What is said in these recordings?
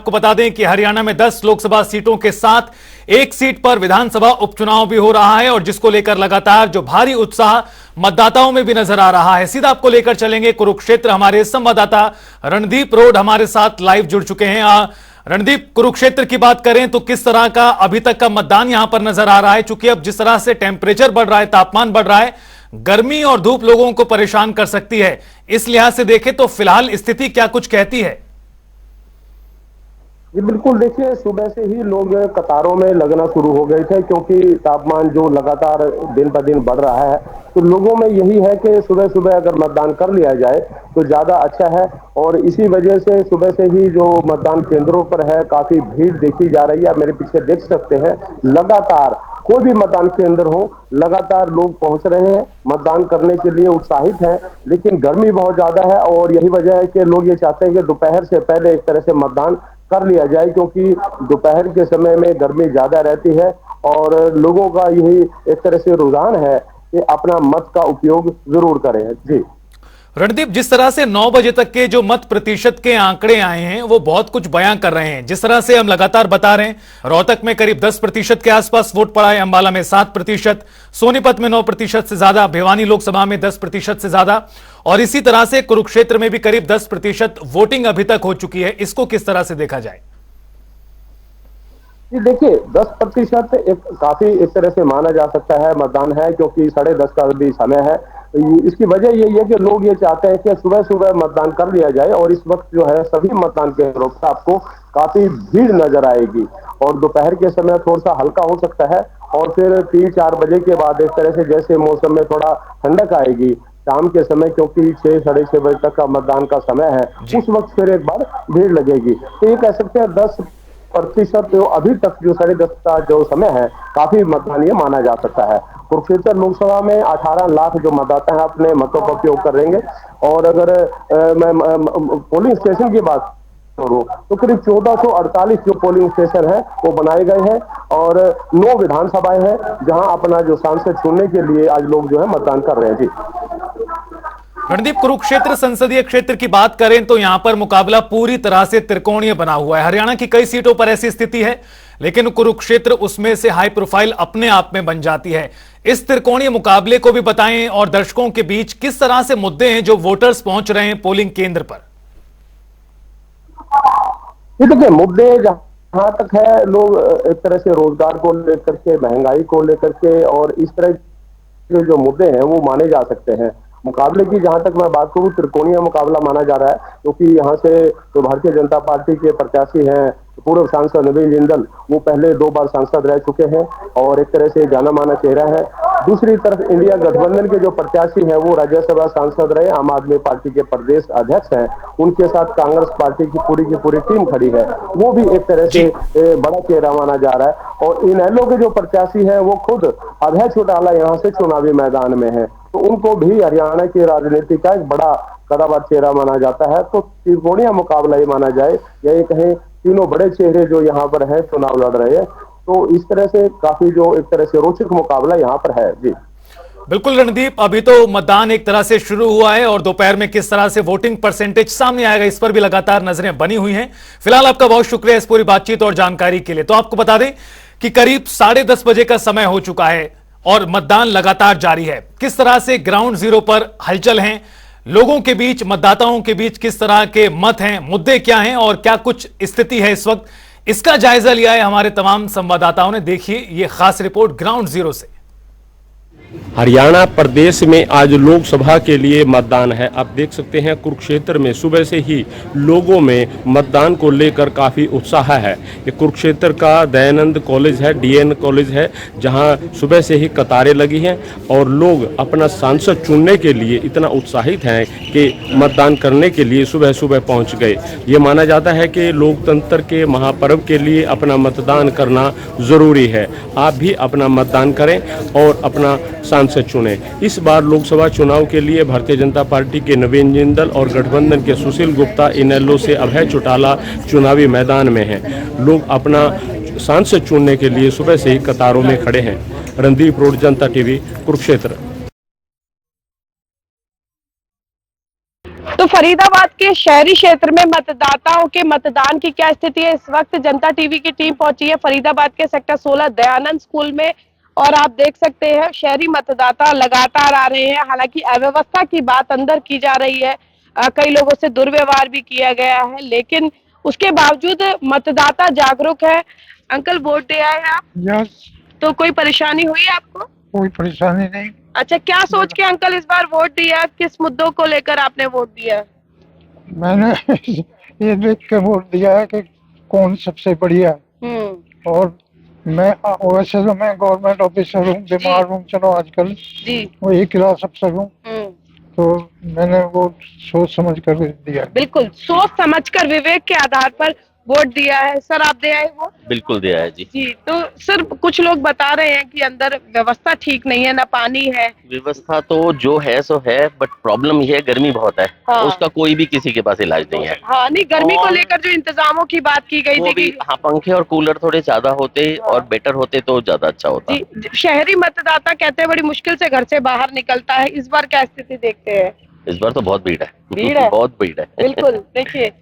आपको बता दें कि हरियाणा में 10 लोकसभा सीटों के साथ एक सीट पर विधानसभा उपचुनाव भी हो रहा है और जिसको लेकर लगातार जो भारी उत्साह मतदाताओं में भी नजर आ रहा है। सीधा आपको लेकर चलेंगे कुरुक्षेत्र। हमारे संवाददाता रणदीप रोड हमारे साथ लाइव जुड़ चुके हैं। रणदीप, कुरुक्षेत्र की बात करें तो किस तरह का अभी तक का मतदान यहां पर नजर आ रहा है? चूंकि अब जिस तरह से टेम्परेचर बढ़ रहा है, तापमान बढ़ रहा है, गर्मी और धूप लोगों को परेशान कर सकती है। इस लिहाज से देखें तो फिलहाल स्थिति क्या कुछ कहती है? जी बिल्कुल, देखिए सुबह से ही लोग कतारों में लगना शुरू हो गए थे क्योंकि तापमान जो लगातार दिन ब दिन बढ़ रहा है, तो लोगों में यही है कि सुबह सुबह अगर मतदान कर लिया जाए तो ज़्यादा अच्छा है। और इसी वजह से सुबह से ही जो मतदान केंद्रों पर है काफ़ी भीड़ देखी जा रही है। मेरे पीछे देख सकते हैं, लगातार कोई भी मतदान केंद्र हो लगातार लोग पहुंच रहे हैं, मतदान करने के लिए उत्साहित हैं। लेकिन गर्मी बहुत ज़्यादा है और यही वजह है कि लोग ये चाहते हैं कि दोपहर से पहले एक तरह से मतदान कर लिया जाए क्योंकि दोपहर के समय में गर्मी ज्यादा रहती है और लोगों का यही एक तरह से रुझान है कि अपना मत का उपयोग जरूर करें। जी रणदीप, जिस तरह से 9 बजे तक के जो मत प्रतिशत के आंकड़े आए हैं वो बहुत कुछ बयां कर रहे हैं। जिस तरह से हम लगातार बता रहे हैं, रोहतक में करीब 10% के आसपास वोट पड़ा है, अंबाला में 7%, सोनीपत में 9% से ज्यादा, भिवानी लोकसभा में 10% से ज्यादा और इसी तरह से कुरुक्षेत्र में भी करीब 10% वोटिंग अभी तक हो चुकी है। इसको किस तरह से देखा जाए? देखिए 10% एक काफी एक तरह से माना जा सकता है मतदान है क्योंकि 10:30 का भी समय है। इसकी वजह यही है कि लोग ये चाहते हैं कि सुबह सुबह मतदान कर लिया जाए और इस वक्त जो है सभी मतदान केंद्रों पर आपको काफी भीड़ नजर आएगी और दोपहर के समय थोड़ा सा हल्का हो सकता है और फिर 3-4 बजे के बाद एक तरह से जैसे मौसम में थोड़ा ठंडक आएगी शाम के समय, क्योंकि 6-6:30 बजे तक का मतदान का समय है, उस वक्त फिर एक बार भीड़ लगेगी। तो ये कह सकते हैं 10% जो अभी तक जो 10:30 का जो समय है काफी मतदानीय माना जा सकता है। कुरुक्षेत्र लोकसभा में 18 लाख जो मतदाता हैं अपने मतों का उपयोग कर रहेंगे और अगर मैं पोलिंग स्टेशन की बात करूं तो करीब 1448 जो पोलिंग स्टेशन है वो बनाए गए हैं और 9 विधानसभाएं हैं जहां अपना जो सांसद चुनने के लिए आज लोग जो है मतदान कर रहे हैं। जी रणदीप, कुरुक्षेत्र संसदीय क्षेत्र की बात करें तो यहां पर मुकाबला पूरी तरह से त्रिकोणीय बना हुआ है। हरियाणा की कई सीटों पर ऐसी स्थिति है लेकिन कुरुक्षेत्र उसमें से हाई प्रोफाइल अपने आप में बन जाती है। इस त्रिकोणीय मुकाबले को भी बताएं और दर्शकों के बीच किस तरह से मुद्दे हैं जो वोटर्स पहुंच रहे हैं पोलिंग केंद्र पर। देखिए मुद्दे जहां तक है, लोग एक तरह से रोजगार को लेकर के, महंगाई को लेकर के और इस तरह के जो मुद्दे हैं वो माने जा सकते हैं। मुकाबले की जहां तक मैं बात करूं, त्रिकोणीय मुकाबला माना जा रहा है क्योंकि यहां से जो भारतीय जनता पार्टी के प्रत्याशी हैं पूर्व सांसद नवीन जिंदल, वो पहले 2 बार सांसद रह चुके हैं और एक तरह से जाना माना चेहरा है। दूसरी तरफ इंडिया गठबंधन के जो प्रत्याशी हैं वो राज्यसभा सांसद रहे, आम आदमी पार्टी के प्रदेश अध्यक्ष हैं, उनके साथ कांग्रेस पार्टी की पूरी टीम खड़ी है, वो भी एक तरह से बड़ा चेहरा माना जा रहा है। और इनेलो के जो प्रत्याशी हैं वो खुद अभय चौटाला यहाँ से चुनावी मैदान में है, तो उनको भी हरियाणा की राजनीति का एक बड़ा कदावर चेहरा माना जाता है। तो त्रिकोणीय मुकाबला ये माना जाए या ये कहें तीनों बड़े चेहरे जो यहाँ पर है चुनाव लड़ रहे हैं, तो इस तरह से काफी जो एक तरह से रोचक मुकाबला यहाँ पर है। जी बिल्कुल रणदीप, अभी तो मतदान एक तरह से शुरू हुआ है और दोपहर में किस तरह से वोटिंग परसेंटेज सामने आएगा इस पर भी लगातार नजरें बनी हुई हैं। फिलहाल आपका बहुत शुक्रिया इस पूरी बातचीत और जानकारी के लिए। तो आपको बता दें कि करीब 10:30 बजे का समय हो चुका है और मतदान लगातार जारी है। किस तरह से ग्राउंड जीरो पर हलचल हैं, लोगों के बीच, मतदाताओं के बीच किस तरह के मत हैं, मुद्दे क्या हैं और क्या कुछ स्थिति है इस वक्त, इसका जायजा लिया है हमारे तमाम संवाददाताओं ने। देखिए ये खास रिपोर्ट ग्राउंड जीरो से। हरियाणा प्रदेश में आज लोकसभा के लिए मतदान है। आप देख सकते हैं कुरुक्षेत्र में सुबह से ही लोगों में मतदान को लेकर काफ़ी उत्साह है। ये कुरुक्षेत्र का दयानंद कॉलेज है, डीएन कॉलेज है, जहां सुबह से ही कतारें लगी हैं और लोग अपना सांसद चुनने के लिए इतना उत्साहित हैं कि मतदान करने के लिए सुबह सुबह पहुंच गए। ये माना जाता है कि लोकतंत्र के महापर्व के लिए अपना मतदान करना ज़रूरी है। आप भी अपना मतदान करें और अपना सांसद चुने। इस बार लोकसभा चुनाव के लिए भारतीय जनता पार्टी के नवीन जिंदल और गठबंधन के सुशील गुप्ता, इनेलो से अभय चौटाला चुनावी मैदान में हैं। लोग अपना सांसद चुनने के लिए सुबह से ही कतारों में खड़े हैं। रणदीप रोड, जनता टीवी, कुरुक्षेत्र। तो फरीदाबाद के शहरी क्षेत्र में मतदाताओं के मतदान की क्या स्थिति है? इस वक्त जनता टीवी की टीम पहुंची है फरीदाबाद के सेक्टर 16 दयानंद स्कूल में और आप देख सकते हैं शहरी मतदाता लगातार आ रहे हैं। हालांकि अव्यवस्था की बात अंदर की जा रही है, कई लोगों से दुर्व्यवहार भी किया गया है, लेकिन उसके बावजूद मतदाता जागरूक है। अंकल वोट दे आए आप? यस। तो कोई परेशानी हुई आपको? कोई परेशानी नहीं। अच्छा, क्या सोच के अंकल इस बार वोट दिया? किस मुद्दों को लेकर आपने वोट दिया? मैंने ये देख के वोट दिया है कि कौन सबसे बढ़िया है। और मैं वैसे तो मैं गवर्नमेंट ऑफिसर हूँ, बीमार हूँ, चलो आजकल जी वही क्लास अफसर हूँ, तो मैंने वो सोच समझ कर दिया। बिल्कुल सोच समझकर विवेक के आधार पर वोट दिया है। सर आप दे आए वोट? बिल्कुल दिया है जी। जी, तो सर कुछ लोग बता रहे हैं कि अंदर व्यवस्था ठीक नहीं है, ना पानी है। व्यवस्था तो जो है सो है, बट प्रॉब्लम ये है गर्मी बहुत है। हाँ। उसका कोई भी किसी के पास इलाज नहीं है। हाँ नहीं, गर्मी को और लेकर जो इंतजामों की बात की गई वो थी भी कि हाँ, पंखे और कूलर थोड़े ज्यादा होते और बेटर होते तो ज्यादा अच्छा होता। जी, शहरी मतदाता कहते हैं बड़ी मुश्किल से घर से बाहर निकलता है। इस बार क्या स्थिति देखते हैं? इस बार तो बहुत भीड़ है। भीड़ है? बहुत भीड़ है। बिल्कुल देखिए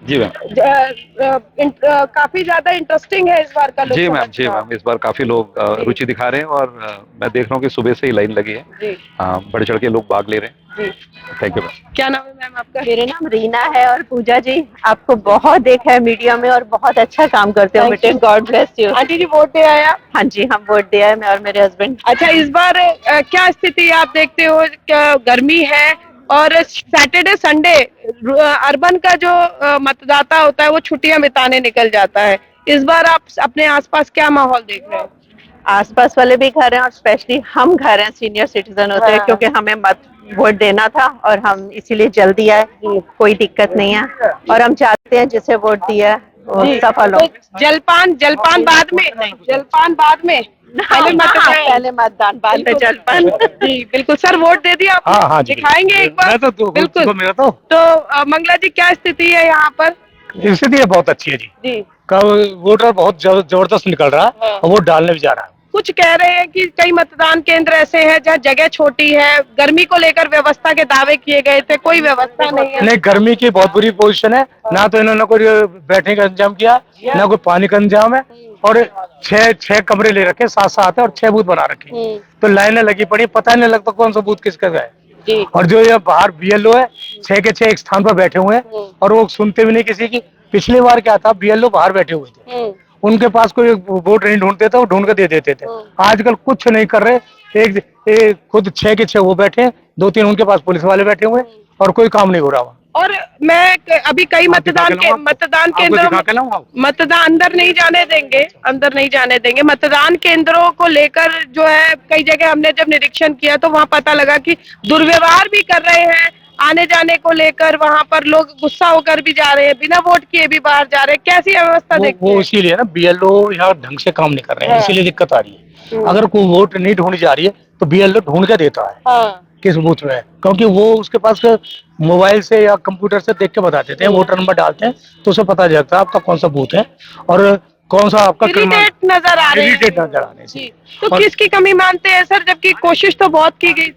जी मैम। काफी ज्यादा इंटरेस्टिंग है इस बार का जी लोकसभा मैम, जी चुनाव। मैम, इस बार काफी लोग रुचि दिखा रहे हैं और मैं देख रहा हूँ कि सुबह से ही लाइन लगी है। जी बढ़ चढ़ के लोग भाग ले रहे हैं। जी, थैंक यू मैम। क्या नाम है मैम आपका? मेरा नाम रीना है और पूजा जी आपको बहुत देखा है मीडिया में और बहुत अच्छा काम करते हो बेटे, God bless you. Aunty ji vote दे आया? हाँ जी, हम वोट दिया है, मैं और मेरे हस्बैंड। अच्छा, इस बार क्या स्थिति आप देखते हो? क्या गर्मी है और सैटरडे संडे अर्बन का जो मतदाता होता है वो छुट्टियां बिताने निकल जाता है। इस बार आप अपने आसपास क्या माहौल देख रहे हैं? आसपास वाले भी घर हैं और स्पेशली हम घर हैं, सीनियर सिटीजन होते हैं, हाँ। क्योंकि हमें मत वोट देना था और हम इसीलिए जल्दी आए। कोई दिक्कत नहीं है और हम चाहते हैं जिसे वोट दिया वो सफल हो। तो जलपान बाद में, जलपान बाद में, पहले मतदान। पहले मतदान बाद में जलपान। जी बिल्कुल। सर वोट दे दिया आपने? हाँ जी, दिखाएंगे एक बार? बिल्कुल। मेरा तो मंगला जी क्या स्थिति है यहाँ पर? स्थिति बहुत अच्छी है जी। जी, वोटर बहुत जबरदस्त निकल रहा है और वोट डालने भी जा रहा है। कुछ कह रहे हैं कि कई मतदान केंद्र ऐसे हैं जहाँ जगह छोटी है, गर्मी को लेकर व्यवस्था के दावे किए गए थे, कोई व्यवस्था नहीं है। नहीं, गर्मी की बहुत बुरी पोजीशन है, ना तो इन्होंने कोई बैठने का इंतजाम किया, ना कोई पानी का इंतजाम है, और छह कमरे ले रखे, 7-7 है और 6 बूथ बना रखे, तो लाइनें लगी पड़ी, पता नहीं लगता कौन सा बूथ किसका है। जी। और जो ये बाहर बीएलओ है 6 के 6 एक स्थान पर बैठे हुए हैं और वो सुनते भी नहीं किसी की। पिछली बार क्या था, बीएलओ बाहर बैठे हुए थे, उनके पास कोई वोट नहीं ढूंढते थे, वो ढूंढ के दे देते थे। आजकल कुछ नहीं कर रहे, एक खुद 6 के 6 वो बैठे, 2-3 उनके पास पुलिस वाले बैठे हुए और कोई काम नहीं हो रहा। और मैं अभी कई मतदान केंद्रों मतदान अंदर नहीं जाने देंगे, मतदान केंद्रों को लेकर जो है कई जगह हमने जब निरीक्षण किया तो वहाँ पता लगा कि दुर्व्यवहार भी कर रहे हैं। आने जाने को लेकर वहाँ पर लोग गुस्सा होकर भी जा रहे हैं, बिना वोट किए भी बाहर जा रहे हैं। कैसी व्यवस्था देखते हैं? वो इसीलिए ना, बीएलओ यहाँ ढंग से काम नहीं कर रहे हैं, इसीलिए दिक्कत आ रही है। अगर कोई वोट नहीं ढूंढी जा रही है तो बीएलओ ढूंढ के देता है किस बूथ में है, क्योंकि वो उसके पास मोबाइल से या कंप्यूटर से देख के बता देते हैं, वोटर नंबर डालते हैं तो उसे पता चलता है आपका कौन सा बूथ है और कौन सा आपका नजर आ रहे हैं। तो किसकी कमी मानते हैं सर, जबकि कोशिश तो बहुत की गई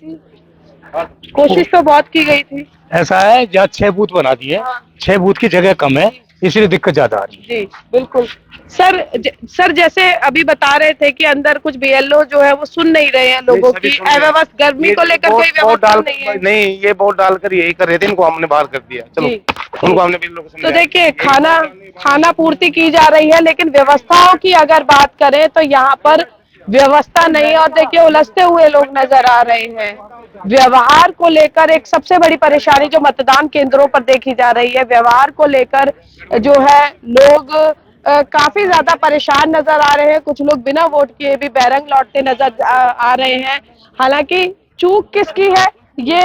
थी? ऐसा है, जहाँ 6 बूथ बना दिए, 6 बूथ की जगह कम है, इसलिए दिक्कत ज्यादा आ रही है। जी बिल्कुल। सर जैसे अभी बता रहे थे कि अंदर कुछ बीएलओ जो है वो सुन नहीं रहे हैं लोगों की अव्यवस्था, गर्मी को लेकर कोई व्यवस्था नहीं है। नहीं, ये वोट डालकर यही कर रहे थे, इनको हमने बाहर कर दिया। चलो उनको हमने भी लोगों को तो देखिए खाना पूर्ति की जा रही है, लेकिन व्यवस्थाओं की अगर बात करें तो यहाँ पर व्यवस्था नहीं। और देखिए उलझते हुए लोग नजर आ रहे हैं। व्यवहार को लेकर एक सबसे बड़ी परेशानी जो मतदान केंद्रों पर देखी जा रही है, व्यवहार को लेकर जो है लोग काफी ज्यादा परेशान नजर आ रहे हैं। कुछ लोग बिना वोट किए भी बैरंग लौटते नजर आ रहे हैं। हालांकि चूक किसकी है ये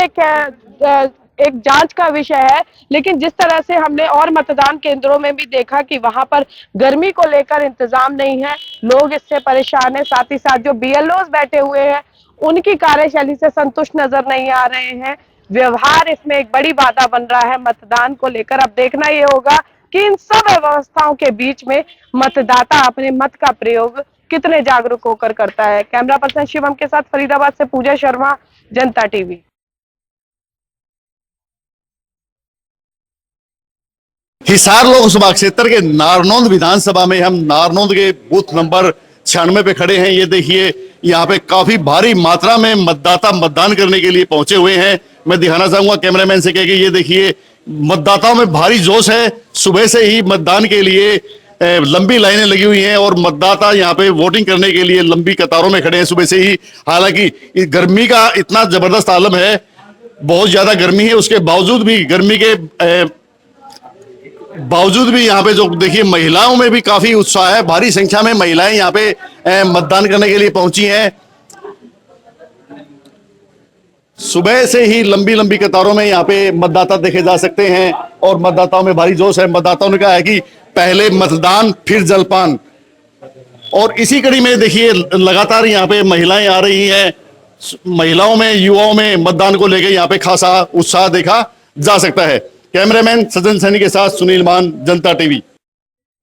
एक जांच का विषय है, लेकिन जिस तरह से हमने और मतदान केंद्रों में भी देखा कि वहां पर गर्मी को लेकर इंतजाम नहीं है, लोग इससे परेशान है। साथ ही साथ जो बीएलओज बैठे हुए हैं उनकी कार्यशैली से संतुष्ट नजर नहीं आ रहे हैं। व्यवहार इसमें एक बड़ी बाधा बन रहा है मतदान को लेकर। अब देखना ये होगा कि इन सब व्यवस्थाओं के बीच में मतदाता अपने मत का प्रयोग कितने जागरूक होकर करता है। कैमरा पर्सन शिवम के साथ फरीदाबाद से पूजा शर्मा, जनता टीवी। हिसार लोकसभा क्षेत्र के नारनौंद विधानसभा में हम नारनौंद के बूथ नंबर 96 पे खड़े हैं। ये देखिए यहाँ पे काफी भारी मात्रा में मतदाता मतदान करने के लिए पहुंचे हुए हैं। मैं दिखाना चाहूंगा कैमरामैन से कह के, ये देखिए मतदाताओं में भारी जोश है। सुबह से ही मतदान के लिए लंबी लाइनें लगी हुई हैं और मतदाता यहाँ पे वोटिंग करने के लिए लंबी कतारों में खड़े हैं सुबह से ही। हालांकि गर्मी का इतना जबरदस्त आलम है, बहुत ज्यादा गर्मी है, उसके बावजूद भी गर्मी के बावजूद भी यहाँ पे जो देखिए महिलाओं में भी काफी उत्साह है। भारी संख्या में महिलाएं यहाँ पे मतदान करने के लिए पहुंची हैं। सुबह से ही लंबी लंबी कतारों में यहाँ पे मतदाता देखे जा सकते हैं और मतदाताओं में भारी जोश है। मतदाताओं ने कहा है कि पहले मतदान फिर जलपान, और इसी कड़ी में देखिए लगातार यहाँ पे महिलाएं आ रही हैं। महिलाओं में, युवाओं में मतदान को लेकर यहाँ पे खासा उत्साह देखा जा सकता है। कैमरामैन सज्जन सैनी के साथ सुनील मान, जनता टीवी।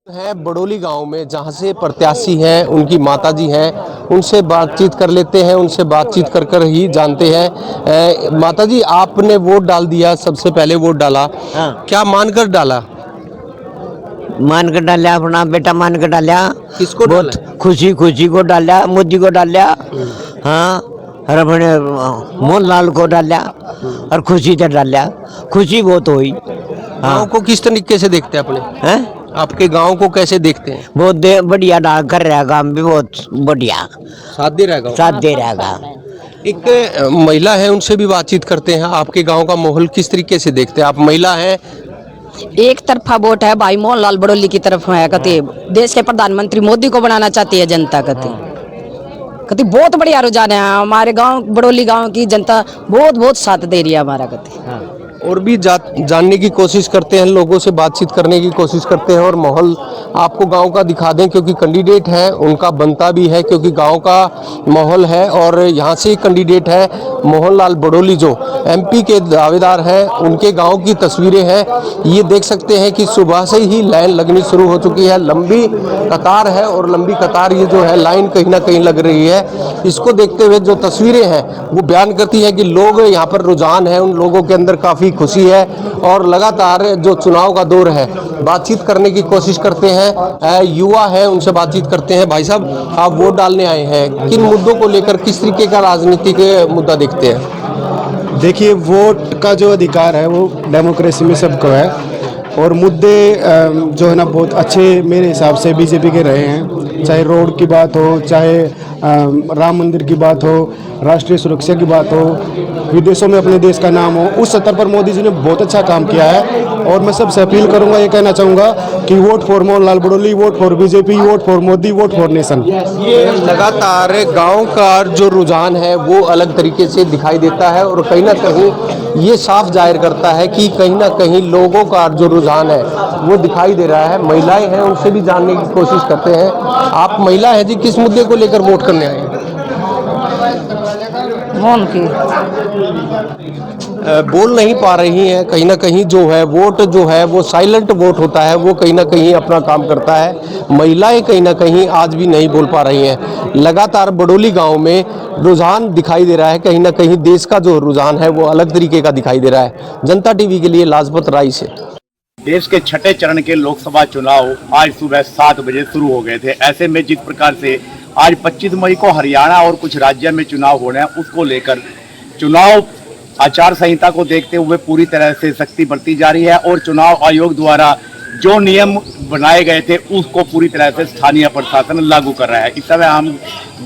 है बड़ोली गांव में, जहां से प्रत्याशी हैं, उनकी माताजी हैं, उनसे बातचीत कर लेते हैं। उनसे बातचीत कर कर ही जानते हैं। माताजी, आपने वोट डाल दिया, सबसे पहले वोट डाला। हाँ। क्या मानकर डाला? मान कर डालिया, अपना बेटा मान कर डालिया। किसको बहुत डाला? खुशी खुशी को डालिया, मोदी को डालिया। हाँ, और अपने मोहनलाल को डालिया और खुशी से डालिया। खुशी बहुत हुई। गाँव को किस तरीके से देखते हैं अपने? हैं? आपके गांव को कैसे देखते हैं? बहुत बढ़िया डाल कर रहा, काम भी बहुत बढ़िया साथ दे रहेगा, साथ दे रहेगा। एक महिला है, उनसे भी बातचीत करते हैं। आपके गांव का माहौल किस तरीके से देखते हैं? आप महिला हैं। एक तरफा वोट है भाई, मोहनलाल बड़ोली की तरफ है। कहते देश के प्रधानमंत्री मोदी को बनाना चाहती है जनता। कहती बहुत बढ़िया रुझान है। हमारे गांव बड़ोली गांव की जनता बहुत बहुत साथ दे रही है हमारा। कहते और भी जानने की कोशिश करते हैं, लोगों से बातचीत करने की कोशिश करते हैं और माहौल आपको गांव का दिखा दें, क्योंकि कैंडिडेट है, उनका बनता भी है, क्योंकि गांव का माहौल है। और यहाँ से कैंडिडेट है मोहनलाल बड़ोली, जो एमपी के दावेदार हैं, उनके गांव की तस्वीरें हैं। ये देख सकते हैं कि सुबह से ही लाइन लगनी शुरू हो चुकी है, लंबी कतार है और लंबी कतार ये जो है लाइन कहीं ना कहीं लग रही है। इसको देखते हुए जो तस्वीरें हैं वो बयान करती है कि लोग यहाँ पर रुझान है, उन लोगों के अंदर काफ़ी खुशी है और लगातार जो चुनाव का दौर है बातचीत करने की कोशिश करते हैं। युवा है, उनसे बातचीत करते हैं। भाई साहब, आप वोट डालने आए हैं, किन मुद्दों को लेकर किस तरीके का राजनीतिक मुद्दा देखते हैं? देखिए, वोट का जो अधिकार है वो डेमोक्रेसी में सबको है और मुद्दे जो है ना बहुत अच्छे मेरे हिसाब से बीजेपी के रहे हैं। चाहे रोड की बात हो, चाहे राम मंदिर की बात हो, राष्ट्रीय सुरक्षा की बात हो, विदेशों में अपने देश का नाम हो, उस स्तर पर मोदी जी ने बहुत अच्छा काम किया है। और मैं सबसे अपील करूंगा, ये कहना चाहूँगा कि vote for Mohanlal Badoli, vote for BJP, vote for Modi, vote for nation. ये लगातार गांव का जो रुझान है वो अलग तरीके से दिखाई देता है और कहीं ना कहीं ये साफ जाहिर करता है कि कहीं ना कहीं लोगों का जो रुझान है वो दिखाई दे रहा है। महिलाएं हैं, उनसे भी जानने की कोशिश करते हैं। आप महिला हैं जी, किस मुद्दे को लेकर वोट करने आए हैं? बोल नहीं पा रही हैं। कहीं ना कहीं जो है वोट जो है वो साइलेंट वोट होता है, वो कहीं ना कहीं अपना काम करता है। महिलाएं कहीं ना कहीं आज भी नहीं बोल पा रही हैं। लगातार बड़ोली गांव में रुझान दिखाई दे रहा है, कहीं ना कहीं देश का जो रुझान है वो अलग तरीके का दिखाई दे रहा है। जनता टीवी के लिए लाजपत राय से। देश के छठे चरण के लोकसभा चुनाव आज सुबह 7 बजे शुरू हो गए थे। ऐसे में जिस प्रकार से आज 25 मई को हरियाणा और कुछ राज्यों में चुनाव होने हैं, उसको लेकर चुनाव आचार संहिता को देखते हुए पूरी तरह से सख्ती बरती जा रही है और चुनाव आयोग द्वारा जो नियम बनाए गए थे उसको पूरी तरह से स्थानीय प्रशासन लागू कर रहा है। इस समय हम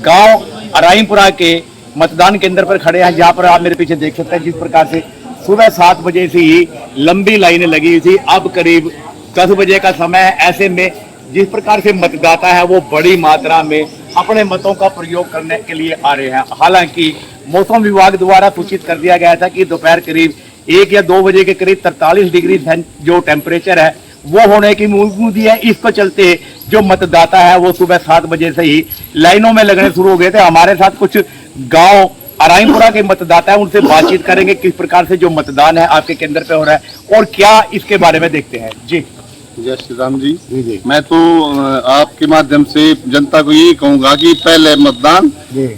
गांव अराईमपुरा के मतदान केंद्र पर खड़े हैं, जहां पर आप मेरे पीछे देख सकते हैं जिस प्रकार से सुबह 7 बजे से ही लंबी लाइनें लगी हुई थी। अब करीब 10 बजे का समय है। ऐसे में जिस प्रकार से मतदाता है वो बड़ी मात्रा में अपने मतों का प्रयोग करने के लिए आ रहे हैं। हालांकि मौसम विभाग द्वारा सूचित कर दिया गया था कि दोपहर करीब 1 या 2 बजे के करीब 43 डिग्री जो टेम्परेचर है वो होने की उम्मीद है। इसको चलते जो मतदाता है वो सुबह 7 बजे से ही लाइनों में लगने शुरू हो गए थे। हमारे साथ कुछ गांव अराईमपुरा के मतदाता है, उनसे बातचीत करेंगे किस प्रकार से जो मतदान है आपके केंद्र पे हो रहा है और क्या इसके बारे में देखते हैं। जी जय श्री राम जी। मैं तो आपके माध्यम से जनता को यही कहूंगा कि पहले मतदान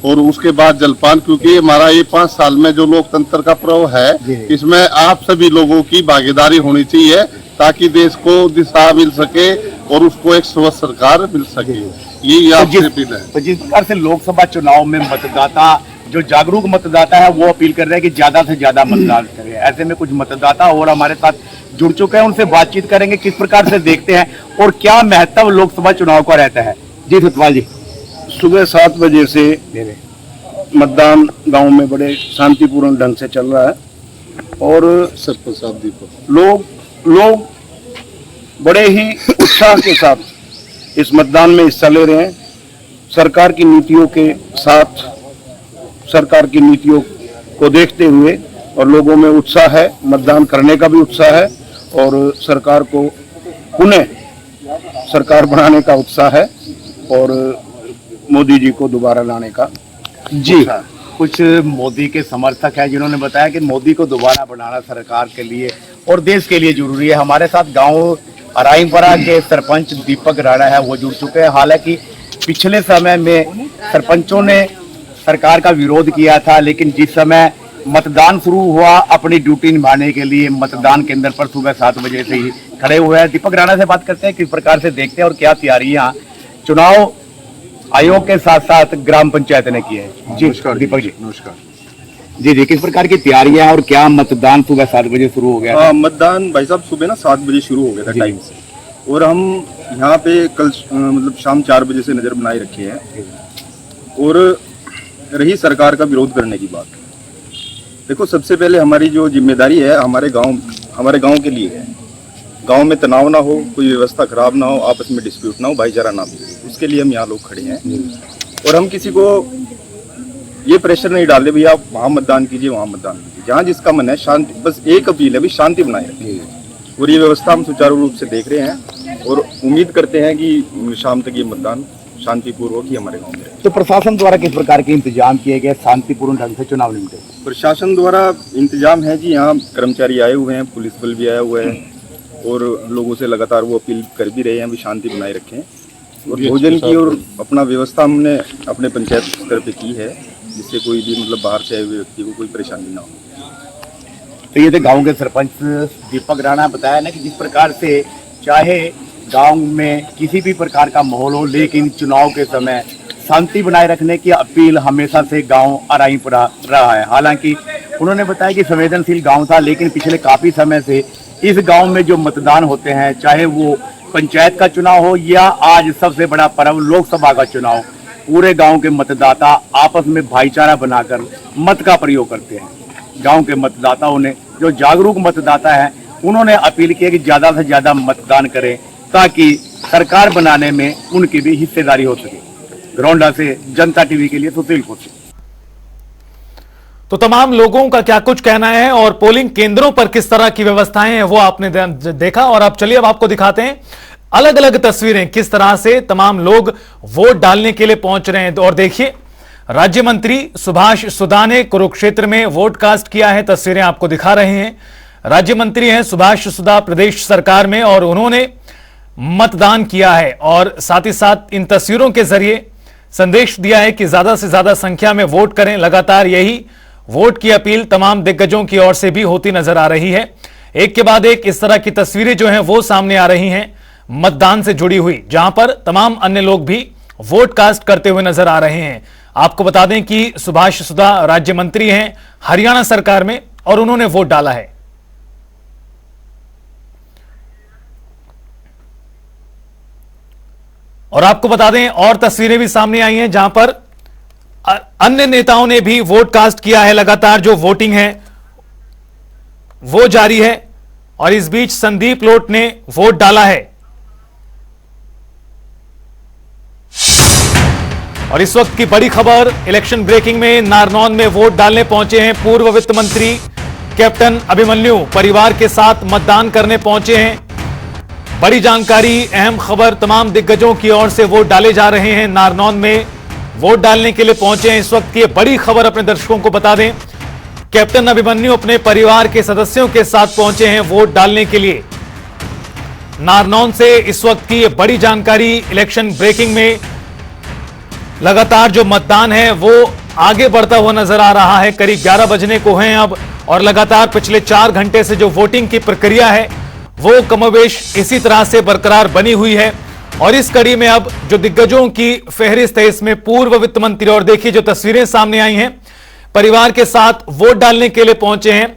और उसके बाद जलपान, क्योंकि हमारा ये 5 साल में जो लोकतंत्र का पर्व है इसमें आप सभी लोगों की भागीदारी होनी चाहिए। ताकि देश को दिशा मिल सके और उसको एक स्वस्थ सरकार मिल सके। ये आपसे अपील है। तो जिस प्रकार से लोकसभा चुनाव में मतदाता जो जागरूक मतदाता है वो अपील कर रहे हैं कि ज्यादा से ज्यादा मतदान करें, ऐसे में कुछ मतदाता और हमारे साथ जुड़ चुके हैं, उनसे बातचीत करेंगे किस प्रकार से देखते हैं और क्या महत्व लोकसभा चुनाव का रहता है। जी सतपाल जी, सुबह 7 बजे से मतदान गांव में बड़े शांतिपूर्ण ढंग से चल रहा है और सरपंच साहब दीपक लोग बड़े ही उत्साह के साथ इस मतदान में हिस्सा ले रहे हैं। सरकार की नीतियों के साथ, सरकार की नीतियों को देखते हुए और लोगों में उत्साह है, मतदान करने का भी उत्साह है और सरकार को पुनः सरकार बनाने का उत्साह है और मोदी जी को दोबारा लाने का। जी, कुछ मोदी के समर्थक हैं जिन्होंने बताया कि मोदी को दोबारा बनाना सरकार के लिए और देश के लिए जरूरी है। हमारे साथ गांव अराईपरा के सरपंच दीपक राणा है, वो जुड़ चुके हैं। हालांकि पिछले समय में सरपंचों ने सरकार का विरोध किया था, लेकिन जिस समय मतदान शुरू हुआ अपनी ड्यूटी निभाने के लिए मतदान केंद्र पर सुबह 7 बजे से ही खड़े हुए हैं। दीपक राणा से बात करते हैं किस प्रकार से देखते हैं और क्या तैयारियां चुनाव आयोग के साथ साथ ग्राम पंचायत ने की है। जी दीपक जी, नमस्कार जी, किस प्रकार की तैयारियां और क्या मतदान सुबह 7 बजे शुरू हो गया? मतदान भाई साहब सुबह ना 7 बजे शुरू हो गया था टाइम से और हम यहाँ पे कल मतलब शाम 4 बजे से नजर बनाए रखे हैं। और रही सरकार का विरोध करने की बात, देखो सबसे पहले हमारी जो जिम्मेदारी है हमारे गांव के लिए है। गांव में तनाव ना हो, कोई व्यवस्था खराब ना हो, आपस में डिस्प्यूट ना हो, भाईचारा ना हो, उसके लिए हम यहाँ लोग खड़े हैं। और हम किसी को ये प्रेशर नहीं डालते भैया आप वहाँ मतदान कीजिए, वहाँ मतदान कीजिए, जहाँ जिसका मन है शांति, बस एक अपील है भी शांति बनाए रखें। और ये व्यवस्था हम सुचारू रूप से देख रहे हैं और उम्मीद करते हैं कि शाम तक ये मतदान शांतिपूर्वक ही हमारे गाँव में रहे। तो प्रशासन द्वारा किस प्रकार के इंतजाम किए गए शांतिपूर्ण ढंग से चुनाव निपटे? प्रशासन द्वारा इंतजाम है जी, यहाँ कर्मचारी आए हुए हैं, पुलिस बल भी आया हुआ है और लोगों से लगातार वो अपील कर भी रहे हैं भी शांति बनाए रखें। और भोजन की और अपना व्यवस्था हमने अपने पंचायत स्तर पे की है, जिससे कोई भी मतलब बाहर से आए हुए व्यक्ति को कोई परेशानी ना हो। तो ये थे गांव के सरपंच दीपक राणा, बताया ना कि जिस प्रकार से चाहे गांव में किसी भी प्रकार का माहौल हो, लेकिन चुनाव के समय शांति बनाए रखने की अपील हमेशा से गांव अराईपरा रहा है। हालांकि उन्होंने बताया कि संवेदनशील गांव था, लेकिन पिछले काफी समय से इस गांव में जो मतदान होते हैं, चाहे वो पंचायत का चुनाव हो या आज सबसे बड़ा पर्व लोकसभा का चुनाव, पूरे गांव के मतदाता आपस में भाईचारा बनाकर मत का प्रयोग करते हैं। गांव के मतदाताओं ने, जो जागरूक मतदाता हैं, उन्होंने अपील की कि ज्यादा से ज्यादा मतदान करें ताकि सरकार बनाने में उनकी भी हिस्सेदारी हो सके। घरौंडा से जनता टीवी के लिए सुशील कोसी। तो तमाम लोगों का क्या कुछ कहना है और पोलिंग केंद्रों पर किस तरह की व्यवस्थाएं हैं वो आपने देखा। और अब चलिए अब आपको दिखाते हैं अलग अलग तस्वीरें, किस तरह से तमाम लोग वोट डालने के लिए पहुंच रहे हैं। और देखिए, राज्य मंत्री सुभाष सुधा ने कुरुक्षेत्र में वोट कास्ट किया है, तस्वीरें आपको दिखा रहे हैं। राज्य मंत्री हैं सुभाष सुधा प्रदेश सरकार में और उन्होंने मतदान किया है और साथ ही साथ इन तस्वीरों के जरिए संदेश दिया है कि ज्यादा से ज्यादा संख्या में वोट करें। लगातार यही वोट की अपील तमाम दिग्गजों की ओर से भी होती नजर आ रही है। एक के बाद एक इस तरह की तस्वीरें जो हैं वो सामने आ रही हैं मतदान से जुड़ी हुई, जहां पर तमाम अन्य लोग भी वोट कास्ट करते हुए नजर आ रहे हैं। आपको बता दें कि सुभाष सुधा राज्य मंत्री हैं हरियाणा सरकार में और उन्होंने वोट डाला है। और आपको बता दें और तस्वीरें भी सामने आई हैं जहां पर अन्य नेताओं ने भी वोट कास्ट किया है। लगातार जो वोटिंग है वो जारी है और इस बीच संदीप लोट ने वोट डाला है। और इस वक्त की बड़ी खबर, इलेक्शन ब्रेकिंग में नारनौंद में वोट डालने पहुंचे हैं पूर्व वित्त मंत्री कैप्टन अभिमन्यु, परिवार के साथ मतदान करने पहुंचे हैं। बड़ी जानकारी, अहम खबर, तमाम दिग्गजों की ओर से वोट डाले जा रहे हैं। नारनौंद में वोट डालने के लिए पहुंचे हैं इस वक्त की बड़ी खबर अपने दर्शकों को बता दें। कैप्टन अभिमन्यु अपने परिवार के सदस्यों के साथ पहुंचे हैं वोट डालने के लिए। नारनौंद से इस वक्त की यह बड़ी जानकारी, इलेक्शन ब्रेकिंग में लगातार जो मतदान है वो आगे बढ़ता हुआ नजर आ रहा है। करीब 11 बजने को हैं अब और लगातार पिछले 4 घंटे से जो वोटिंग की प्रक्रिया है वो कमोबेश इसी तरह से बरकरार बनी हुई है। और इस कड़ी में अब जो दिग्गजों की फहरिस्त है, इसमें पूर्व वित्त मंत्री, और देखिए जो तस्वीरें सामने आई हैं, परिवार के साथ वोट डालने के लिए पहुंचे हैं,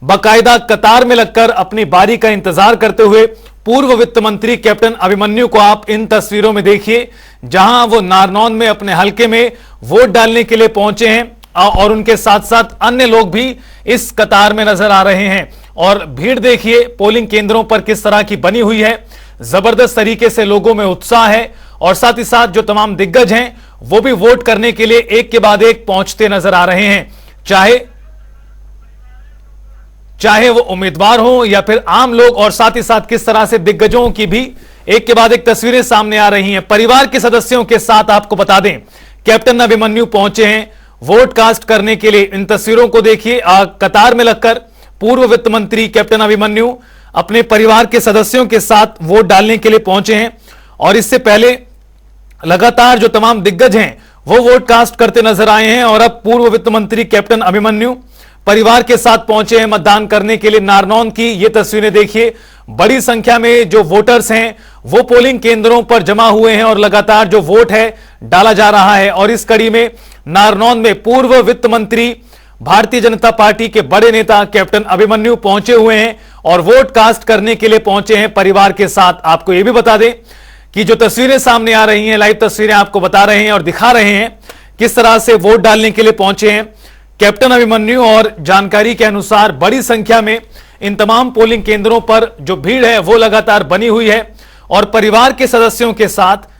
बाकायदा कतार में लगकर अपनी बारी का इंतजार करते हुए पूर्व वित्त मंत्री कैप्टन अभिमन्यु को आप इन तस्वीरों में देखिए, जहां वो नारनौंद में अपने हलके में वोट डालने के लिए पहुंचे हैं और उनके साथ साथ अन्य लोग भी इस कतार में नजर आ रहे हैं। और भीड़ देखिए पोलिंग केंद्रों पर किस तरह की बनी हुई है, जबरदस्त तरीके से लोगों में उत्साह है और साथ ही साथ जो तमाम दिग्गज हैं वो भी वोट करने के लिए एक के बाद एक पहुंचते नजर आ रहे हैं, चाहे वो उम्मीदवार हो या फिर आम लोग। और साथ ही साथ किस तरह से दिग्गजों की भी एक के बाद एक तस्वीरें सामने आ रही हैं। परिवार के सदस्यों के साथ आपको बता दें, कैप्टन अभिमन्यु पहुंचे हैं वोट कास्ट करने के लिए। इन तस्वीरों को देखिए, कतार में लगकर पूर्व वित्त मंत्री कैप्टन अभिमन्यु अपने परिवार के सदस्यों के साथ वोट डालने के लिए पहुंचे हैं। और इससे पहले लगातार जो तमाम दिग्गज हैं वो वोट कास्ट करते नजर आए हैं और अब पूर्व वित्त मंत्री कैप्टन अभिमन्यु परिवार के साथ पहुंचे हैं मतदान करने के लिए। नारनौंद की ये तस्वीरें देखिए, बड़ी संख्या में जो वोटर्स हैं वो पोलिंग केंद्रों पर जमा हुए हैं और लगातार जो वोट है डाला जा रहा है। और इस कड़ी में नारनौंद में पूर्व वित्त मंत्री, भारतीय जनता पार्टी के बड़े नेता कैप्टन अभिमन्यु पहुंचे हुए हैं और वोट कास्ट करने के लिए पहुंचे हैं परिवार के साथ। आपको यह भी बता दें कि जो तस्वीरें सामने आ रही हैं, लाइव तस्वीरें आपको बता रहे हैं और दिखा रहे हैं किस तरह से वोट डालने के लिए पहुंचे हैं कैप्टन अभिमन्यु। और जानकारी के अनुसार बड़ी संख्या में इन तमाम पोलिंग केंद्रों पर जो भीड़ है वो लगातार बनी हुई है और परिवार के सदस्यों के साथ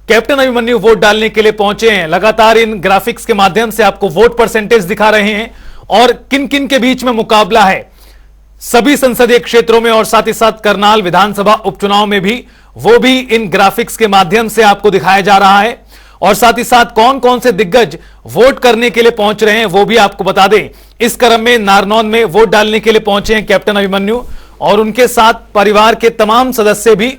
कैप्टन अभिमन्यु वोट डालने के लिए पहुंचे हैं। लगातार इन ग्राफिक्स के माध्यम से आपको वोट परसेंटेज दिखा रहे हैं और किन किन के बीच में मुकाबला है सभी संसदीय क्षेत्रों में और साथ ही साथ करनाल विधानसभा उपचुनाव में भी, वो भी इन ग्राफिक्स के माध्यम से आपको दिखाया जा रहा है। और साथ ही साथ कौन कौन से दिग्गज वोट करने के लिए पहुंच रहे हैं वो भी आपको बता दें। इस क्रम में नारनौंद में वोट डालने के लिए पहुंचे हैं कैप्टन अभिमन्यु और उनके साथ परिवार के तमाम सदस्य भी